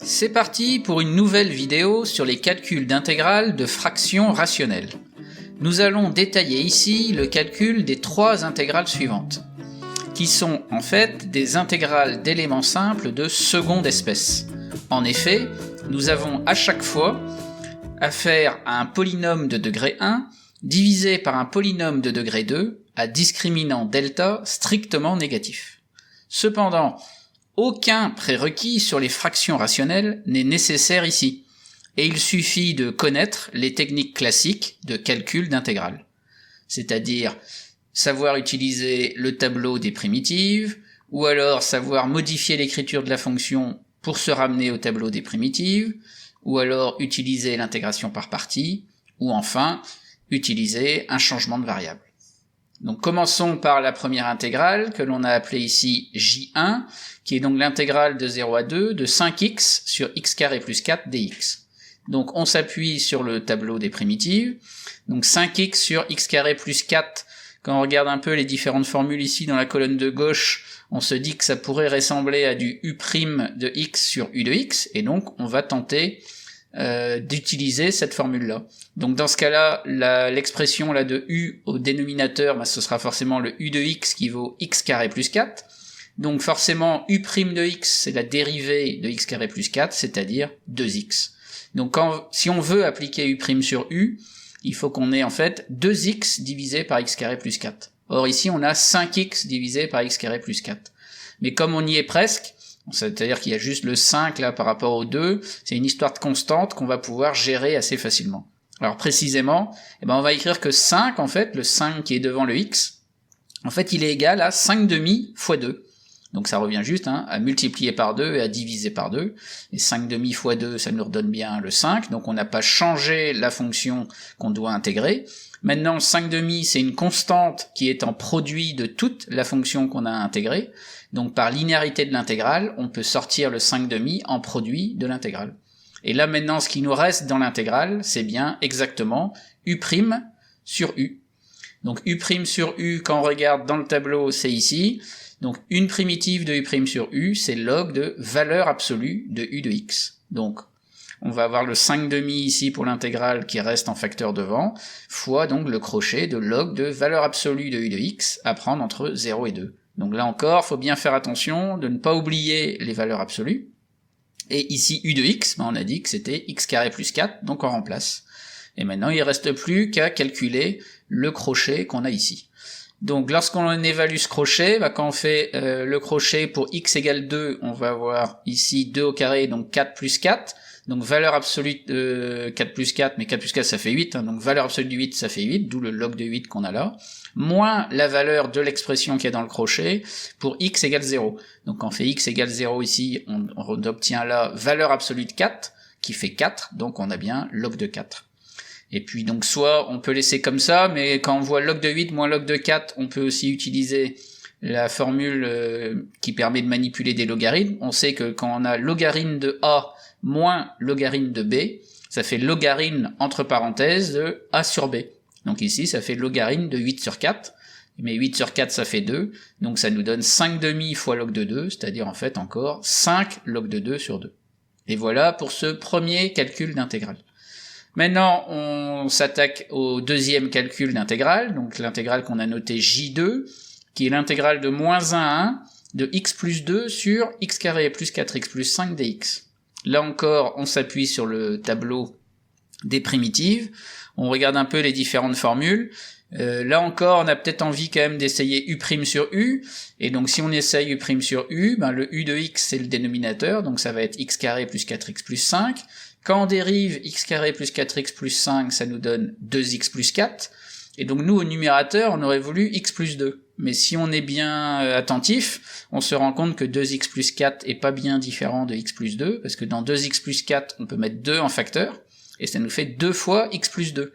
C'est parti pour une nouvelle vidéo sur les calculs d'intégrales de fractions rationnelles. Nous allons détailler ici le calcul des trois intégrales suivantes, qui sont en fait des intégrales d'éléments simples de seconde espèce. En effet, nous avons à chaque fois affaire à un polynôme de degré 1 divisé par un polynôme de degré 2 à discriminant delta strictement négatif. Cependant, aucun prérequis sur les fractions rationnelles n'est nécessaire ici, et il suffit de connaître les techniques classiques de calcul d'intégrales, c'est-à-dire savoir utiliser le tableau des primitives, ou alors savoir modifier l'écriture de la fonction pour se ramener au tableau des primitives, ou alors utiliser l'intégration par partie, ou enfin utiliser un changement de variable. Donc commençons par la première intégrale que l'on a appelée ici J1, qui est donc l'intégrale de 0 à 2 de 5x sur x carré plus 4 dx. Donc on s'appuie sur le tableau des primitives, donc 5x sur x carré plus 4, quand on regarde un peu les différentes formules ici dans la colonne de gauche, on se dit que ça pourrait ressembler à du u' de x sur u de x, et donc on va tenter d'utiliser cette formule-là. Donc dans ce cas-là, l'expression là de u au dénominateur, ce sera forcément le u de x qui vaut x carré plus 4. Donc forcément u' de x, c'est la dérivée de x carré plus 4, c'est-à-dire 2x. Donc si on veut appliquer u' sur u, il faut qu'on ait en fait 2x divisé par x carré plus 4. Or ici on a 5x divisé par x carré plus 4. Mais comme on y est presque, c'est-à-dire qu'il y a juste le 5 là par rapport au 2, c'est une histoire de constante qu'on va pouvoir gérer assez facilement. Alors précisément, on va écrire que 5 en fait, le 5 qui est devant le x, en fait il est égal à 5 demi fois 2. Donc ça revient juste à multiplier par 2 et à diviser par 2. Et 5 demi fois 2, ça nous redonne bien le 5, donc on n'a pas changé la fonction qu'on doit intégrer. Maintenant 5 demi c'est une constante qui est en produit de toute la fonction qu'on a intégrée. Donc par linéarité de l'intégrale, on peut sortir le 5 demi en produit de l'intégrale. Et là maintenant ce qui nous reste dans l'intégrale, c'est bien exactement u' sur u. Donc u' sur u, quand on regarde dans le tableau, c'est ici. Donc une primitive de u' sur u, c'est log de valeur absolue de u de x. Donc on va avoir le 5 demi ici pour l'intégrale qui reste en facteur devant, fois donc le crochet de log de valeur absolue de u de x à prendre entre 0 et 2. Donc là encore, faut bien faire attention de ne pas oublier les valeurs absolues. Et ici u de x, on a dit que c'était x carré plus 4, donc on remplace. Et maintenant il ne reste plus qu'à calculer le crochet qu'on a ici. Donc lorsqu'on évalue ce crochet, quand on fait le crochet pour x égale 2, on va avoir ici 2 au carré, donc 4 plus 4. Donc valeur absolue de 4 plus 4, mais 4 plus 4 ça fait 8, donc valeur absolue de 8 ça fait 8, d'où le log de 8 qu'on a là, moins la valeur de l'expression qui est dans le crochet pour x égale 0. Donc quand on fait x égale 0 ici, on obtient là valeur absolue de 4, qui fait 4, donc on a bien log de 4. Et puis donc soit on peut laisser comme ça, mais quand on voit log de 8 moins log de 4, on peut aussi utiliser la formule qui permet de manipuler des logarithmes. On sait que quand on a logarithme de a moins logarithme de b, ça fait logarithme entre parenthèses de a sur b. Donc ici ça fait logarithme de 8 sur 4, mais 8 sur 4 ça fait 2, donc ça nous donne 5 demi fois log de 2, c'est-à-dire en fait encore 5 log de 2 sur 2. Et voilà pour ce premier calcul d'intégrale. Maintenant on s'attaque au deuxième calcul d'intégrale, donc l'intégrale qu'on a notée J2, qui est l'intégrale de moins 1 à 1 de x plus 2 sur x carré plus 4x plus 5 dx. Là encore, on s'appuie sur le tableau des primitives, on regarde un peu les différentes formules. Là encore, on a peut-être envie quand même d'essayer u' sur u, et donc si on essaye u' sur u, le u de x c'est le dénominateur, donc ça va être x carré plus 4x plus 5. Quand on dérive x carré plus 4x plus 5, ça nous donne 2x plus 4, et donc nous au numérateur, on aurait voulu x plus 2. Mais si on est bien attentif, on se rend compte que 2x plus 4 est pas bien différent de x plus 2, parce que dans 2x plus 4, on peut mettre 2 en facteur, et ça nous fait 2 fois x plus 2.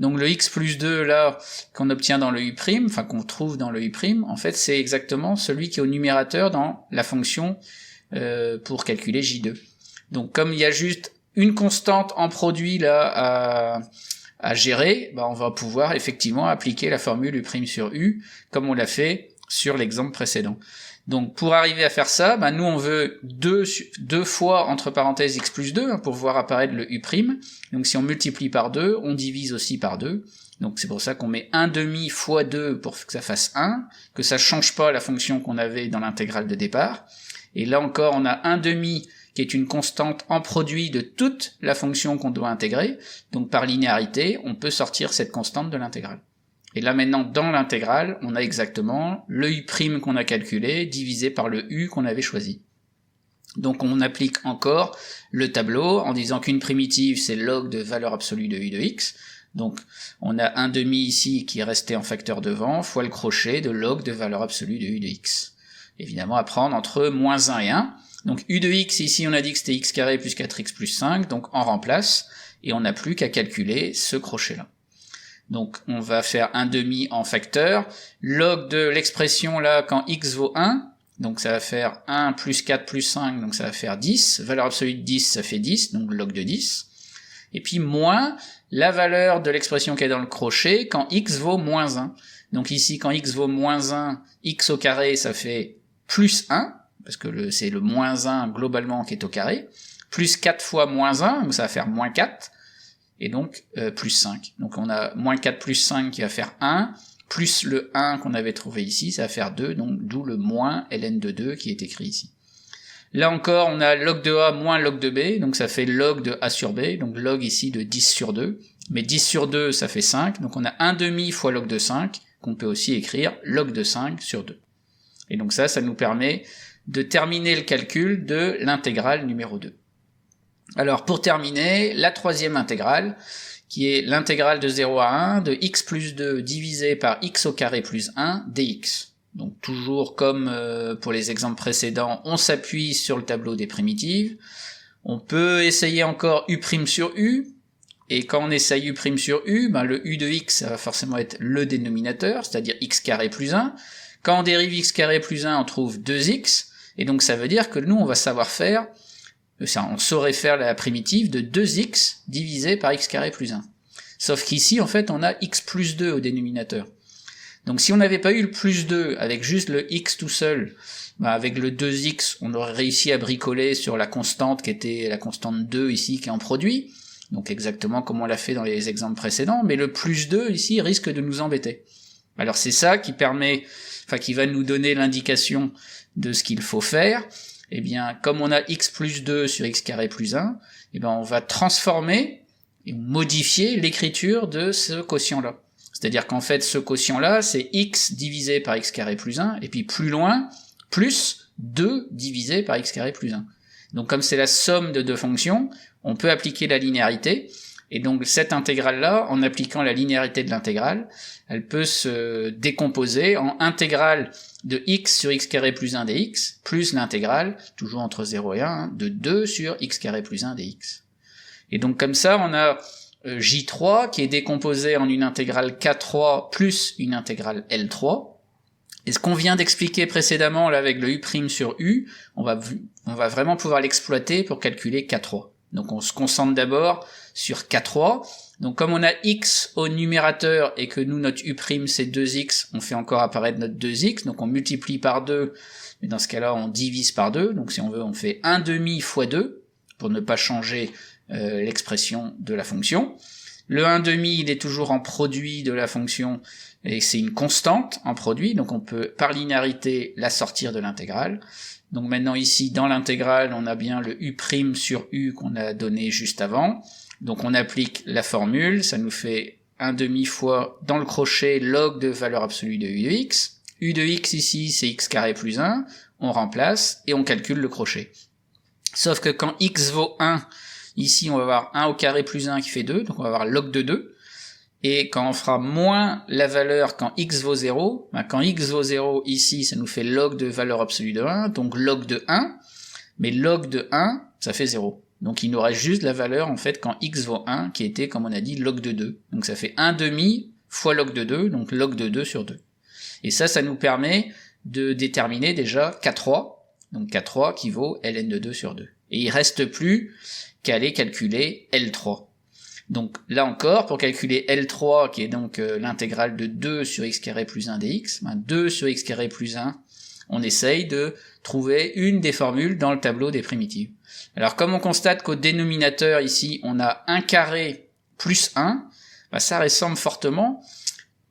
Donc le x plus 2 là, qu'on obtient dans le u', qu'on trouve dans le u', en fait c'est exactement celui qui est au numérateur dans la fonction pour calculer J2. Donc comme il y a juste une constante en produit là à gérer, on va pouvoir effectivement appliquer la formule u' sur u, comme on l'a fait sur l'exemple précédent. Donc pour arriver à faire ça, nous on veut 2 fois entre parenthèses x plus 2 pour voir apparaître le u'. Donc si on multiplie par 2, on divise aussi par 2. Donc c'est pour ça qu'on met 1/2 fois 2 pour que ça fasse 1, que ça change pas la fonction qu'on avait dans l'intégrale de départ. Et là encore on a 1/2 qui est une constante en produit de toute la fonction qu'on doit intégrer. Donc par linéarité, on peut sortir cette constante de l'intégrale. Et là maintenant, dans l'intégrale, on a exactement le u' qu'on a calculé divisé par le u qu'on avait choisi. Donc on applique encore le tableau en disant qu'une primitive c'est log de valeur absolue de u de x. Donc on a 1/2 ici qui est resté en facteur devant, fois le crochet de log de valeur absolue de u de x. Évidemment à prendre entre moins 1 et 1. Donc u de x ici on a dit que c'était x carré plus 4x plus 5, donc on remplace, et on n'a plus qu'à calculer ce crochet là. Donc on va faire 1/2 en facteur, log de l'expression là quand x vaut 1, donc ça va faire 1 plus 4 plus 5, donc ça va faire 10, valeur absolue de 10 ça fait 10, donc log de 10, et puis moins la valeur de l'expression qui est dans le crochet quand x vaut moins 1. Donc ici quand x vaut moins 1, x au carré ça fait plus 1, parce que c'est le moins 1 globalement qui est au carré, plus 4 fois moins 1, donc ça va faire moins 4, et donc plus 5. Donc on a moins 4 plus 5 qui va faire 1, plus le 1 qu'on avait trouvé ici, ça va faire 2, donc d'où le moins ln de 2 qui est écrit ici. Là encore, on a log de a moins log de b, donc ça fait log de a sur b, donc log ici de 10 sur 2, mais 10 sur 2 ça fait 5, donc on a 1/2 fois log de 5, qu'on peut aussi écrire log de 5 sur 2. Et donc ça nous permet de terminer le calcul de l'intégrale numéro 2. Alors pour terminer, la troisième intégrale, qui est l'intégrale de 0 à 1 de x plus 2 divisé par x au carré plus 1 dx. Donc toujours comme pour les exemples précédents, on s'appuie sur le tableau des primitives. On peut essayer encore u' sur u, et quand on essaye u' sur u, le u de x ça va forcément être le dénominateur, c'est-à-dire x carré plus 1. Quand on dérive x carré plus 1, on trouve 2x, et donc ça veut dire que nous on va savoir faire, on saurait faire la primitive de 2x divisé par x carré plus 1. Sauf qu'ici, en fait, on a x plus 2 au dénominateur. Donc si on n'avait pas eu le plus 2 avec juste le x tout seul, avec le 2x, on aurait réussi à bricoler sur la constante qui était la constante 2 ici qui est en produit, donc exactement comme on l'a fait dans les exemples précédents, mais le plus 2 ici risque de nous embêter. Alors c'est ça qui qui va nous donner l'indication de ce qu'il faut faire. Eh bien, comme on a x plus 2 sur x carré plus 1, on va transformer et modifier l'écriture de ce quotient-là. C'est-à-dire qu'en fait, ce quotient-là, c'est x divisé par x carré plus 1, et puis plus loin, plus 2 divisé par x carré plus 1. Donc comme c'est la somme de deux fonctions, on peut appliquer la linéarité, et donc cette intégrale-là, en appliquant la linéarité de l'intégrale, elle peut se décomposer en intégrale de x sur x carré plus 1 dx, plus l'intégrale, toujours entre 0 et 1, de 2 sur x carré plus 1 dx. Et donc comme ça, on a J3 qui est décomposé en une intégrale K3 plus une intégrale L3. Et ce qu'on vient d'expliquer précédemment là avec le U' sur U, on va vraiment pouvoir l'exploiter pour calculer K3. Donc on se concentre d'abord sur K3. Donc comme on a x au numérateur et que nous notre U' c'est 2x, on fait encore apparaître notre 2x, donc on multiplie par 2, mais dans ce cas-là on divise par 2, donc si on veut on fait 1/2 fois 2, pour ne pas changer l'expression de la fonction. Le 1/2 il est toujours en produit de la fonction, et c'est une constante en produit, donc on peut par linéarité la sortir de l'intégrale. Donc maintenant ici dans l'intégrale on a bien le U' sur U qu'on a donné juste avant. Donc on applique la formule, ça nous fait 1/2 fois dans le crochet log de valeur absolue de u de x. U de x ici c'est x carré plus 1, on remplace et on calcule le crochet. Sauf que quand x vaut 1, ici on va avoir 1 au carré plus 1 qui fait 2, donc on va avoir log de 2. Et quand on fera moins la valeur quand x vaut 0, quand x vaut 0 ici ça nous fait log de valeur absolue de 1, donc log de 1, mais log de 1 ça fait 0. Donc il nous reste juste la valeur en fait quand x vaut 1 qui était comme on a dit log de 2. Donc ça fait 1/2 fois log de 2, donc log de 2 sur 2. Et ça nous permet de déterminer déjà K3, donc K3 qui vaut ln de 2 sur 2. Et il reste plus qu'à aller calculer L3. Donc là encore, pour calculer L3 qui est donc l'intégrale de 2 sur x carré plus 1 dx, 2 sur x carré plus 1, on essaye de trouver une des formules dans le tableau des primitives. Alors comme on constate qu'au dénominateur ici on a 1 carré plus 1, bah, ça ressemble fortement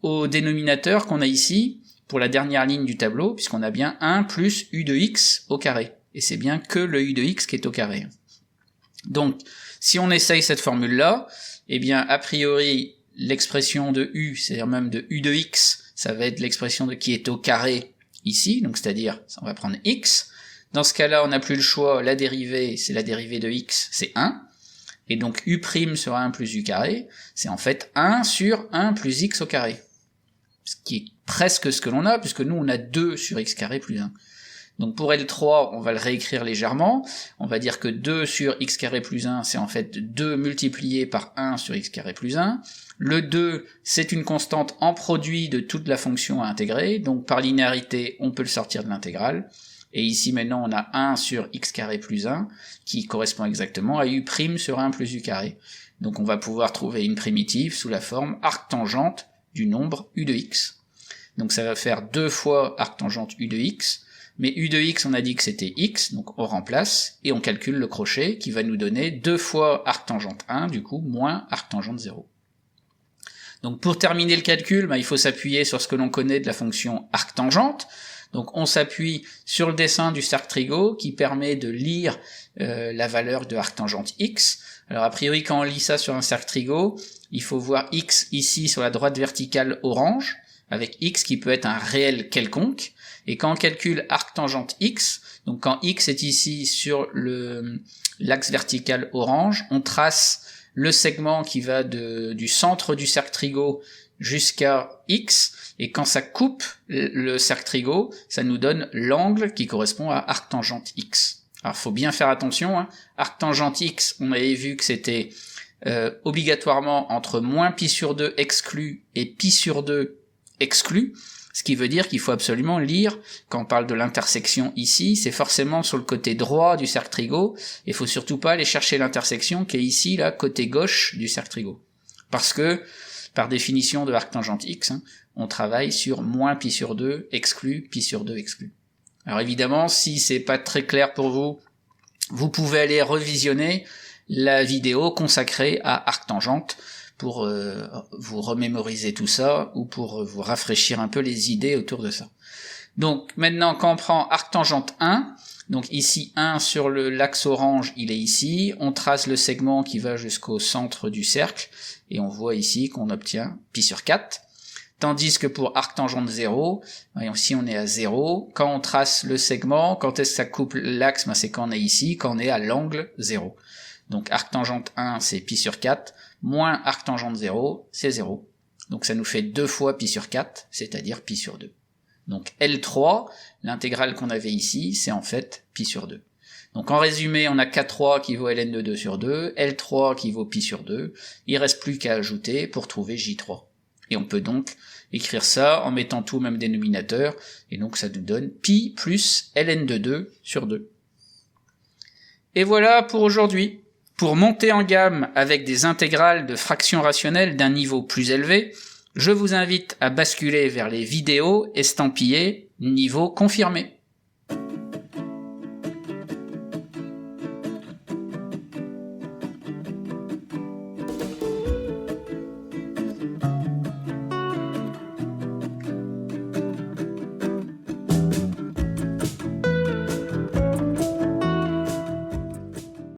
au dénominateur qu'on a ici pour la dernière ligne du tableau, puisqu'on a bien 1 plus u de x au carré. Et c'est bien que le u de x qui est au carré. Donc, si on essaye cette formule-là, eh bien, a priori, l'expression de u, c'est-à-dire même de u de x, ça va être l'expression de qui est au carré ici, donc c'est-à-dire, on va prendre x. Dans ce cas-là, on n'a plus le choix, la dérivée, c'est la dérivée de x, c'est 1. Et donc, u' sur 1 plus u carré, c'est en fait 1 sur 1 plus x au carré. Ce qui est presque ce que l'on a, puisque nous on a 2 sur x carré plus 1. Donc pour L3, on va le réécrire légèrement, on va dire que 2 sur x carré plus 1, c'est en fait 2 multiplié par 1 sur x carré plus 1. Le 2, c'est une constante en produit de toute la fonction à intégrer, donc par linéarité, on peut le sortir de l'intégrale. Et ici maintenant, on a 1 sur x carré plus 1, qui correspond exactement à u' sur 1 plus u carré. Donc on va pouvoir trouver une primitive sous la forme arctangente du nombre u de x. Donc ça va faire 2 fois arctangente u de x, mais u de x on a dit que c'était x, donc on remplace, et on calcule le crochet qui va nous donner 2 fois arctangente 1, du coup moins arctangente 0. Donc pour terminer le calcul, il faut s'appuyer sur ce que l'on connaît de la fonction arctangente. Donc on s'appuie sur le dessin du cercle trigo qui permet de lire la valeur de arctangente x. Alors a priori quand on lit ça sur un cercle trigo, il faut voir x ici sur la droite verticale orange, avec x qui peut être un réel quelconque, et quand on calcule arctangente x, donc quand x est ici sur l'axe vertical orange, on trace le segment qui va du centre du cercle trigo jusqu'à x, et quand ça coupe le cercle trigo, ça nous donne l'angle qui correspond à arctangente x. Alors faut bien faire attention, arctangente x, on avait vu que c'était obligatoirement entre moins pi sur 2 exclu et pi sur 2 exclu, ce qui veut dire qu'il faut absolument lire, quand on parle de l'intersection ici, c'est forcément sur le côté droit du cercle trigo, et il faut surtout pas aller chercher l'intersection qui est ici, là, côté gauche du cercle trigo. Parce que, par définition de arctangente x, on travaille sur moins pi sur 2 exclu, pi sur 2 exclu. Alors évidemment, si c'est pas très clair pour vous, vous pouvez aller revisionner la vidéo consacrée à arctangente pour vous remémoriser tout ça ou pour vous rafraîchir un peu les idées autour de ça. Donc maintenant, quand on prend arctangente 1, donc ici 1 sur l'axe orange, il est ici, on trace le segment qui va jusqu'au centre du cercle, et on voit ici qu'on obtient pi sur 4. Tandis que pour arctangente 0, si on est à 0, quand on trace le segment, quand est-ce que ça coupe l'axe, c'est quand on est ici, quand on est à l'angle 0. Donc arctangente 1, c'est pi sur 4, moins arctangente 0, c'est 0. Donc ça nous fait 2 fois pi sur 4, c'est-à-dire pi sur 2. Donc L3, l'intégrale qu'on avait ici, c'est en fait pi sur 2. Donc en résumé, on a K3 qui vaut ln de 2 sur 2, L3 qui vaut pi sur 2, il reste plus qu'à ajouter pour trouver J3. Et on peut donc écrire ça en mettant tout au même dénominateur, et donc ça nous donne pi plus ln de 2 sur 2. Et voilà pour aujourd'hui. Pour monter en gamme avec des intégrales de fractions rationnelles d'un niveau plus élevé, je vous invite à basculer vers les vidéos estampillées niveau confirmé.